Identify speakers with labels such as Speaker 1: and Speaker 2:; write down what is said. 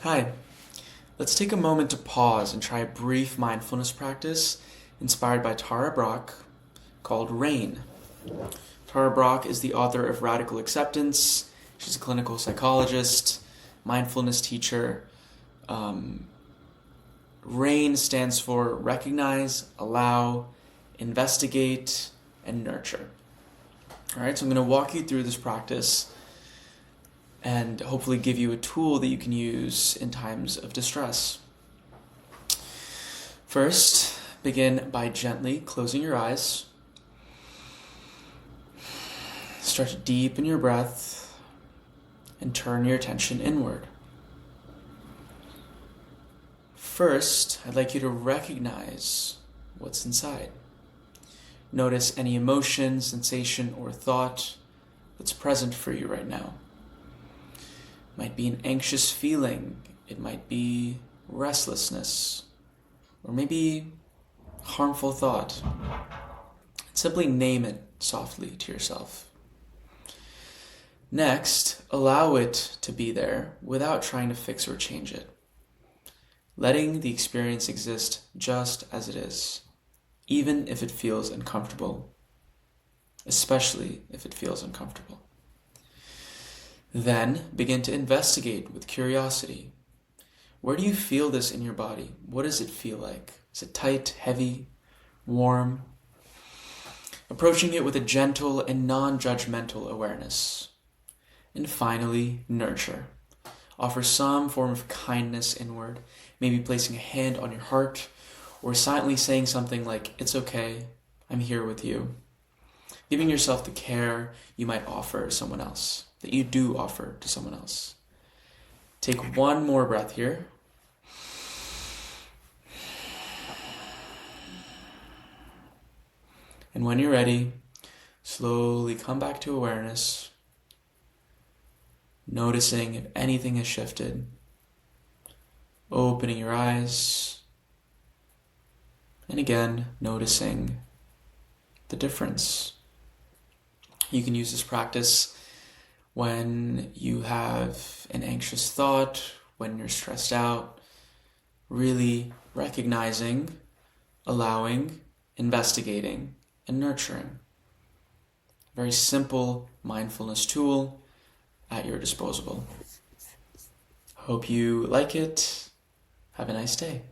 Speaker 1: Hi, let's take a moment to pause and try a brief mindfulness practice inspired by Tara Brach called RAIN. Tara Brach is the author of Radical Acceptance. She's a clinical psychologist, mindfulness teacher. RAIN stands for recognize, allow, investigate, and nurture. All right, so I'm going to walk you through this practice and hopefully give you a tool that you can use in times of distress. First, begin by gently closing your eyes. Start to deepen your breath and turn your attention inward. First, I'd like you to recognize what's inside. Notice any emotion, sensation, or thought that's present for you right now. It might be an anxious feeling, it might be restlessness, or maybe harmful thought. Simply name it softly to yourself. Next, allow it to be there without trying to fix or change it. Letting the experience exist just as it is, even if it feels uncomfortable, especially if it feels uncomfortable. Then begin to investigate with curiosity. Where do you feel this in your body? What does it feel like? Is it tight, heavy, warm? Approaching it with a gentle and non-judgmental awareness. And finally, nurture. Offer some form of kindness inward, maybe placing a hand on your heart or silently saying something like, "It's okay, I'm here with you." Giving yourself the care you might offer someone else, that you do offer to someone else. Take one more breath here. And when you're ready, slowly come back to awareness, noticing if anything has shifted, opening your eyes, and again, noticing the difference. You can use this practice when you have an anxious thought, when you're stressed out, really recognizing, allowing, investigating, and nurturing. Very simple mindfulness tool at your disposal. Hope you like it. Have a nice day.